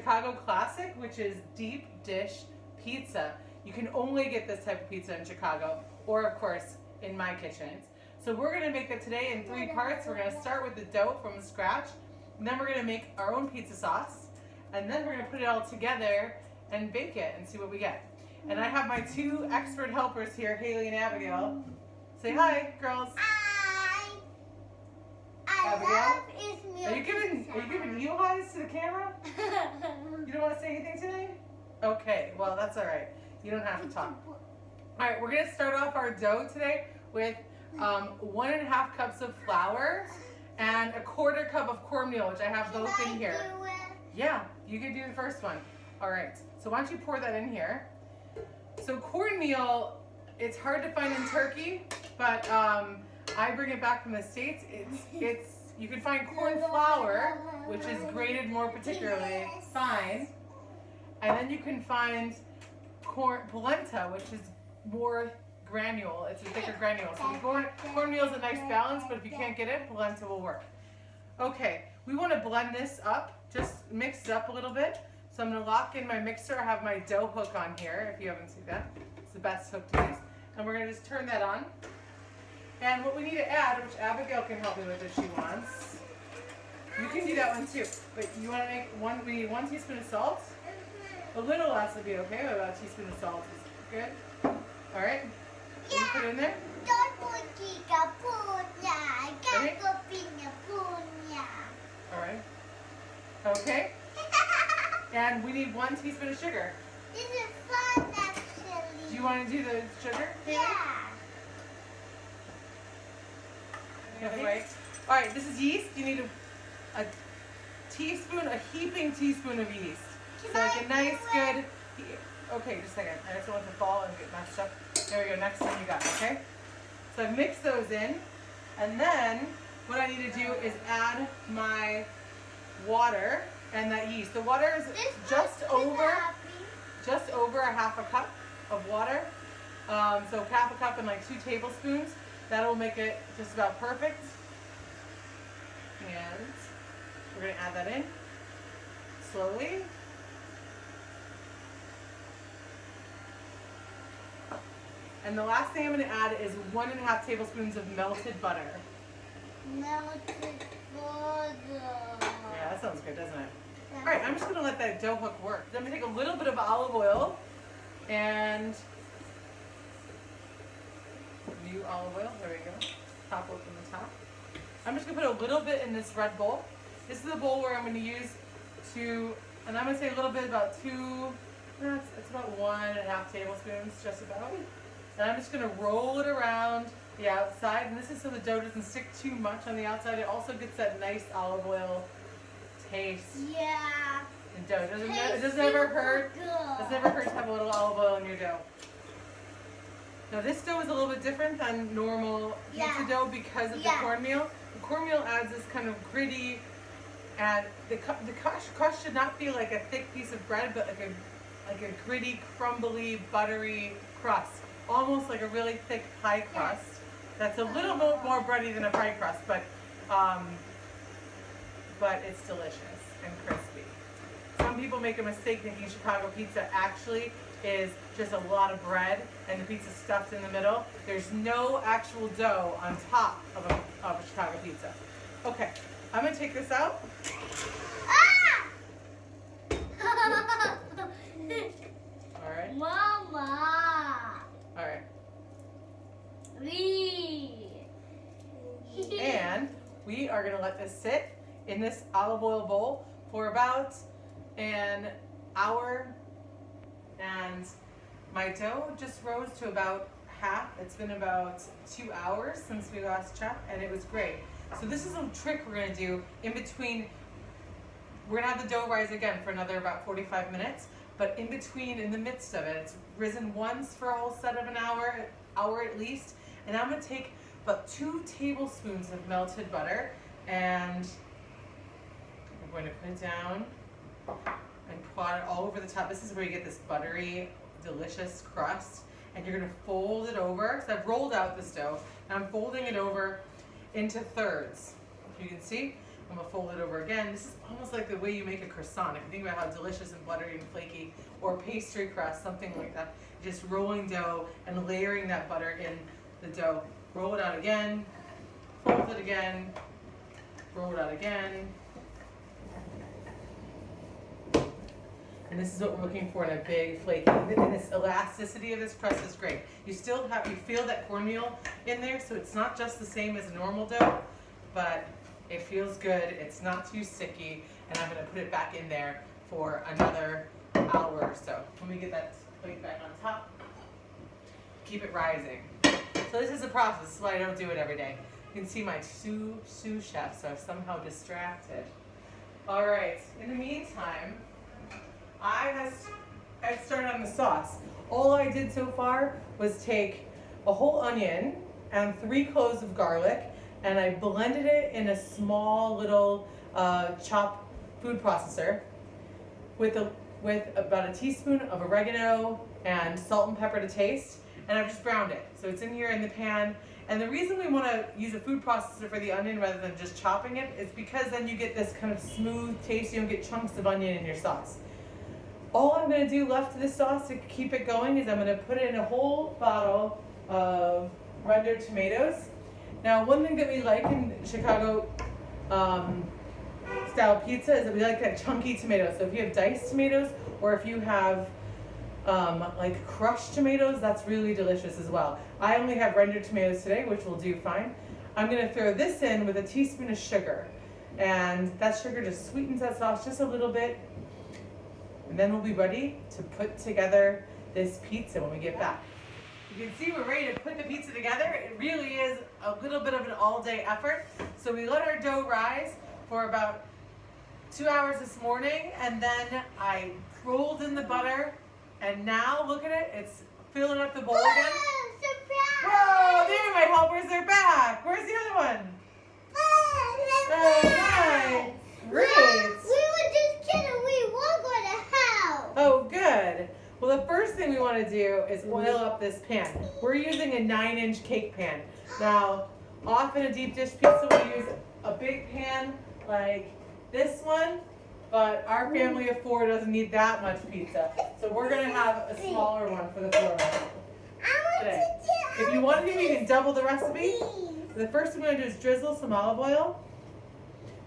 Chicago classic, which is deep dish pizza. You can only get this type of pizza in Chicago, or of course in my kitchens. So we're gonna make it today in 3 parts. We're gonna start with the dough from scratch, and then we're gonna make our own pizza sauce, and then we're gonna put it all together and bake it and see what we get. And I have my 2 expert helpers here, Haley and Abigail. Say hi, girls. Hi. Abigail? Are you giving heel highs to the camera? You don't want to say anything today? Okay, well that's all right. You don't have to talk. All right, we're gonna start off our dough today with 1.5 cups of flour and 1/4 cup of cornmeal, which I have both in here. Yeah, you can do the first one. All right, so why don't you pour that in here? So cornmeal, it's hard to find in Turkey, but I bring it back from the States. You can find corn flour, which is grated more particularly fine, and then you can find polenta, which is more granule. It's a thicker granule. So cornmeal is a nice balance, but if you can't get it, polenta will work. Okay, we want to blend this up, just mix it up a little bit. So I'm going to lock in my mixer. I have my dough hook on here, if you haven't seen that. It's the best hook to use. And we're going to just turn that on. And what we need to add, which Abigail can help me with if she wants. You can do that one too. But you want to make we need 1 teaspoon of salt. A little less would be okay, but about a teaspoon of salt is good. All right? Can you put it in there? Ready? All right. Okay. And we need 1 teaspoon of sugar. This is fun, actually. Do you want to do the sugar? Yeah. Okay. All right, this is yeast. You need a teaspoon, a heaping teaspoon of yeast. So like a nice, good, okay, just a second. I just don't want it to fall and get messed up. There we go, next one you got, okay? So I've mixed those in. And then what I need to do is add my water and that yeast. The water is just over a 1/2 cup of water. So 1/2 cup and like 2 tablespoons. That'll make it just about perfect. And we're gonna add that in slowly. And the last thing I'm gonna add is 1.5 tablespoons of melted butter. Melted butter. Yeah, that sounds good, doesn't it? All right, I'm just gonna let that dough hook work. Then I'm gonna take a little bit of olive oil and new olive oil. There we go. Top open the top. I'm just gonna put a little bit in this red bowl. This is the bowl where I'm gonna use and I'm gonna say a little bit, about 2. It's about 1.5 tablespoons, just about. And I'm just gonna roll it around the outside, and this is so the dough doesn't stick too much on the outside. It also gets that nice olive oil taste. Yeah. And dough. It doesn't ever hurt. It's never hurt to have a little olive oil in your dough. Now this dough is a little bit different than normal pizza dough because of the cornmeal. The cornmeal adds this kind of gritty, and the crust should not feel like a thick piece of bread, but like a gritty, crumbly, buttery crust. Almost like a really thick pie crust. That's a little bit more bready than a pie crust, but it's delicious and crispy. Some people make a mistake thinking Chicago pizza actually is just a lot of bread and the pizza stuffed in the middle. There's no actual dough on top of a Chicago pizza. Okay, I'm gonna take this out. All right. Mama. All right. Me. And we are gonna let this sit in this olive oil bowl for about an hour. And my dough just rose to about half. It's been about 2 hours since we last checked, and it was great. So this is a trick we're gonna do in between. We're gonna have the dough rise again for another about 45 minutes, but in between, in the midst of it, it's risen once for a whole set of an hour at least. And I'm gonna take about 2 tablespoons of melted butter, and I'm going to put it down and plot it all over the top. This is where you get this buttery, delicious crust. And you're gonna fold it over. So I've rolled out this dough, and I'm folding it over into thirds. You can see, I'm gonna fold it over again. This is almost like the way you make a croissant. If you think about how delicious and buttery and flaky, or pastry crust, something like that. Just rolling dough and layering that butter in the dough. Roll it out again, fold it again, roll it out again. And this is what we're looking for in a big flaky. And this elasticity of this crust is great. You still have, you feel that cornmeal in there, so it's not just the same as a normal dough, but it feels good. It's not too sticky, and I'm gonna put it back in there for another hour or so. Let me get that plate back on top. Keep it rising. So this is a process. This is why I don't do it every day. You can see my two sous chefs are somehow distracted. All right. In the meantime, I've started on the sauce. All I did so far was take a whole onion and 3 cloves of garlic, and I blended it in a small little chopped food processor with about a teaspoon of oregano and salt and pepper to taste, and I've just browned it. So it's in here in the pan. And the reason we want to use a food processor for the onion rather than just chopping it is because then you get this kind of smooth taste. You don't get chunks of onion in your sauce. All I'm going to do left to this sauce to keep it going is I'm going to put in a whole bottle of rendered tomatoes. Now, one thing that we like in Chicago style pizza is that we like that chunky tomato. So if you have diced tomatoes, or if you have like crushed tomatoes, that's really delicious as well. I only have rendered tomatoes today, which will do fine. I'm going to throw this in with a teaspoon of sugar, and that sugar just sweetens that sauce just a little bit, and then we'll be ready to put together this pizza when we get back. You can see we're ready to put the pizza together. It really is a little bit of an all-day effort. So we let our dough rise for about 2 hours this morning, and then I rolled in the butter, and now look at it, it's filling up the bowl again. Whoa, there, my helpers, they're back. Where's the other one? Oh, hi. Great. We were just kidding. We were going to help. Oh, good. Well, the first thing we want to do is oil up this pan. We're using a 9-inch cake pan. Now, often a deep dish pizza we use a big pan like this one, but our family of 4 doesn't need that much pizza. So we're going to have a smaller one for the 4 of us today. If you want to, you can double the recipe. The first thing we're going to do is drizzle some olive oil.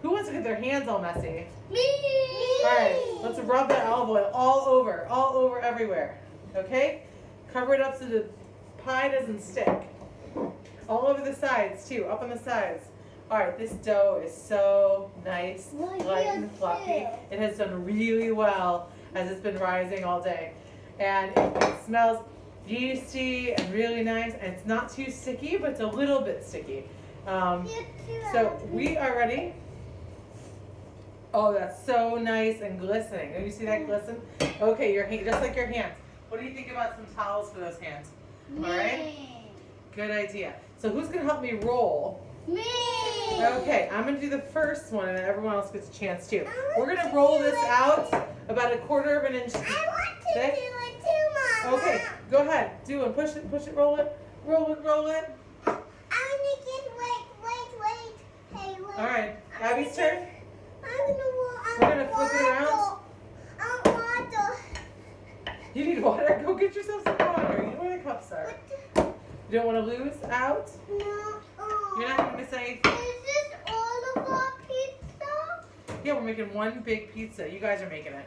Who wants to get their hands all messy? Me. All right, let's rub that olive oil all over, everywhere. Okay? Cover it up so the pie doesn't stick. All over the sides too, up on the sides. All right, this dough is so nice, light and fluffy. It has done really well as it's been rising all day. And it smells juicy and really nice, and it's not too sticky, but it's a little bit sticky. So we are ready. Oh, that's so nice and glistening. Do you see that glisten? Okay, your hand, just like your hands. What do you think about some towels for those hands? All right? Good idea. So who's going to help me roll? Me. Okay, I'm going to do the first one, and then everyone else gets a chance too. We're going to roll this out about 1/4 of an inch thick. I want to do it too, Mama. Okay, go ahead. Do it. Push it, roll it. Roll it. I'm gonna get wait. Hey, wait. All right, Abby's turn. We're gonna flip it around. Water. You need water? Go get yourself some water. You know where the cups are. You don't want to lose out? No. You're not going to miss anything. Is this all of our pizza? Yeah, we're making one big pizza. You guys are making it.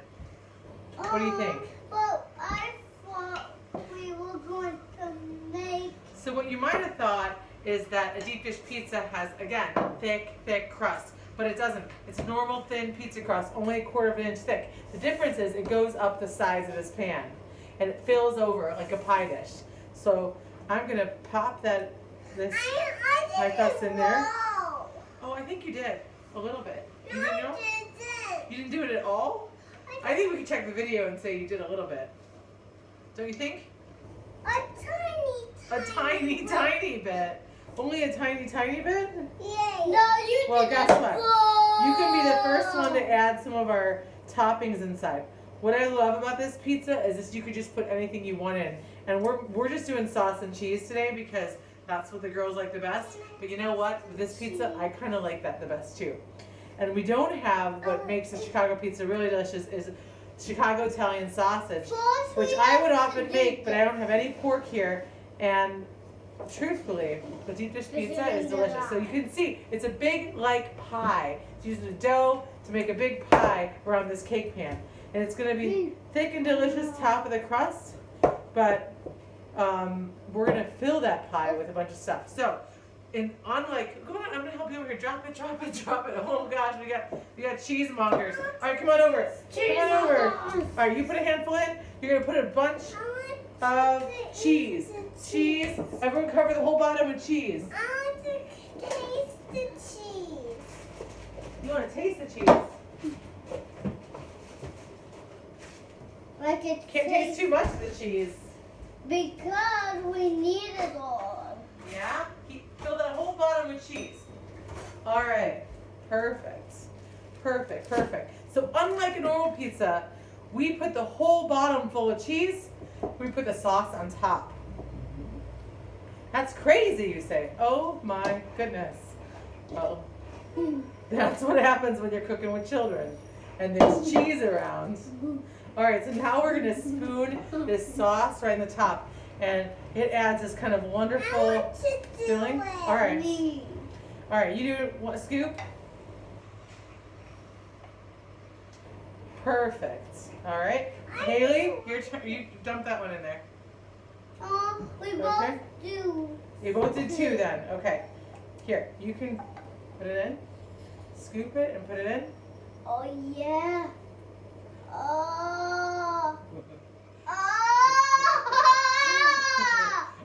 What do you think? Well, I thought we were going to make... So what you might have thought is that a deep dish pizza has, again, thick crust. But it doesn't. It's normal thin pizza crust, only 1/4 of an inch thick. The difference is it goes up the sides of this pan, and it fills over like a pie dish. So I'm gonna pop this pie crust in there. Oh, I think you did a little bit. You didn't know? You didn't do it at all? I think we can check the video and say you did a little bit. Don't you think? A tiny bit. Only a tiny bit? Yeah. No, you Well, did guess it what? full. You can be the first one to add some of our toppings inside. What I love about this pizza is you could just put anything you want in. And we're just doing sauce and cheese today because that's what the girls like the best. But you know what? With this pizza, I kind of like that the best too. And we don't have what makes a Chicago pizza really delicious is Chicago Italian sausage, which I would often make, but I don't have any pork here. And truthfully, the deep dish pizza is delicious. So you can see, it's a big like pie. It's using the dough to make a big pie around this cake pan. And it's going to be thick and delicious top of the crust, but we're going to fill that pie with a bunch of stuff. So, I'm going to help you over here. Drop it. Oh gosh, we got cheesemongers. All right, come on over. Come on over. All right, you put a handful in. You're going to put a bunch of cheese. Cheese. Everyone cover the whole bottom with cheese. I want to taste the cheese. You want to taste the cheese? Like it Can't taste too much of the cheese. Because we need it all. Yeah? Fill that whole bottom with cheese. All right. Perfect. So unlike a normal pizza, we put the whole bottom full of cheese. We put the sauce on top. That's crazy, you say. Oh my goodness. Well, that's what happens when you're cooking with children and there's cheese around. All right, so now we're going to spoon this sauce right in the top, and it adds this kind of wonderful filling. All right, you do one scoop. Perfect. All right, Haley, your turn. You dump that one in there. We both do. You both did two then. Okay. Here, you can put it in. Scoop it and put it in. Oh yeah. Oh.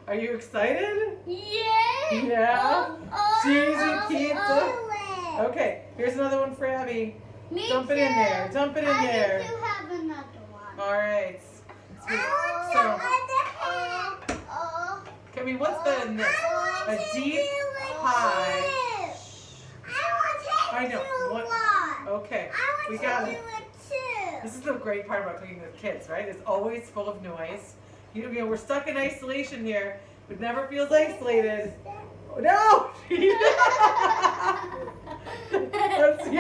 Are you excited? Yeah. Yeah. Cheesy pizza. Oh. Okay, here's another one for Abby. Me Dump it too. in there. Dump it in there. I do have another one. All right. I Cammy, what's better than this? A deep pie. I know. What? Okay. We got it. This is the great part about cooking with kids, right? It's always full of noise. You know, we're stuck in isolation here. It never feels isolated. Oh, no! That's the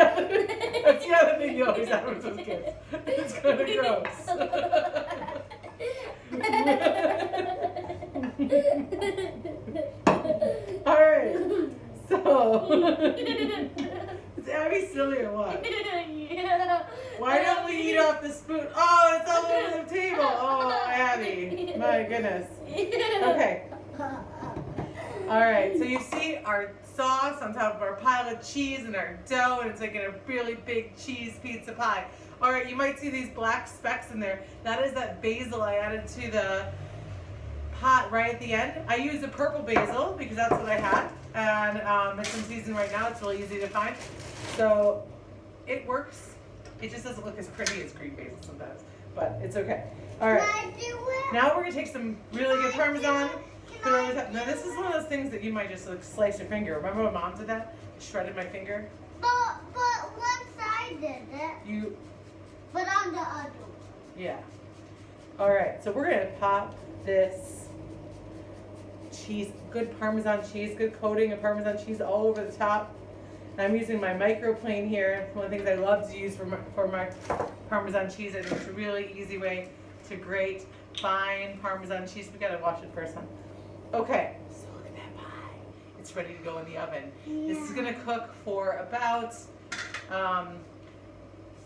other thing you always have with those kids. It's kind of gross. All right. So, is Abby silly or what? Yeah. Why don't we eat off the spoon? Oh, it's all over the table. Oh, Abby. My goodness. Okay. All right. So you see our sauce on top of our pile of cheese and our dough, and it's like in a really big cheese pizza pie. All right. You might see these black specks in there. That is that basil I added to the pot right at the end. I used a purple basil because that's what I had, and it's in season right now. It's really easy to find, so it works. It just doesn't look as pretty as green basil sometimes, but it's okay. All right. Now we're gonna take some really good Parmesan. Put it on the top. Now this is one of those things that you might just like slice your finger. Remember when Mom did that? Shredded my finger. But once I did it. But on the other one. Yeah. All right. So we're gonna pop this cheese, good Parmesan cheese, good coating of Parmesan cheese all over the top. I'm using my microplane here. One of the things I love to use for my Parmesan cheese. I think it's a really easy way to grate fine Parmesan cheese. We gotta wash it first, huh? Okay, so look at that pie. It's ready to go in the oven. Yeah. This is gonna cook for about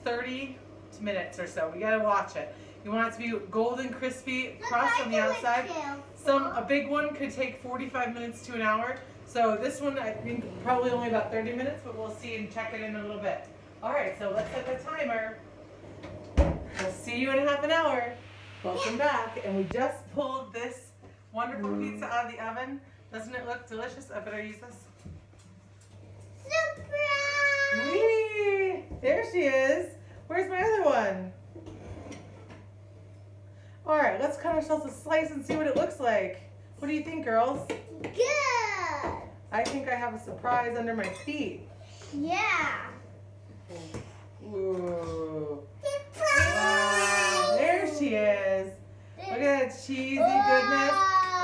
30 minutes or so. We gotta watch it. You want it to be golden, crispy, crust on the outside. A big one could take 45 minutes to an hour. So this one, I think probably only about 30 minutes, but we'll see and check it in a little bit. All right, so let's set the timer. We'll see you in half an hour. Welcome back. And we just pulled this wonderful pizza out of the oven. Doesn't it look delicious? I better use this. Surprise! Whee! There she is. Where's my other one? All right, let's cut ourselves a slice and see what it looks like. What do you think, girls? Good. I think I have a surprise under my feet. Yeah. Ooh. Surprise! Wow, there she is. Look at that cheesy goodness.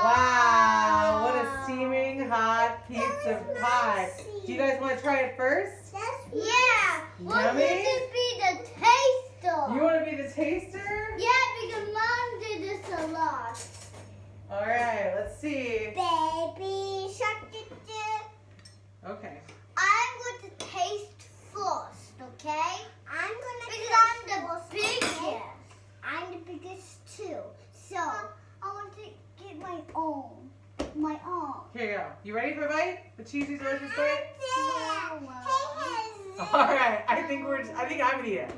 Wow, what a steaming hot pizza pie. Do you guys want to try it first? That's Yeah. We're going Yummy? to be the taster. You want to be the taster? Yeah, because Mom did this a lot. All right, let's see. Baby shark. Okay. I'm going to taste first, okay? I'm going to because I'm the biggest. I'm the biggest too. So I want to get my own. My own. Here you go. You ready for a bite? The cheesy delicious bite? Yeah. All right. I think I'm gonna eat it.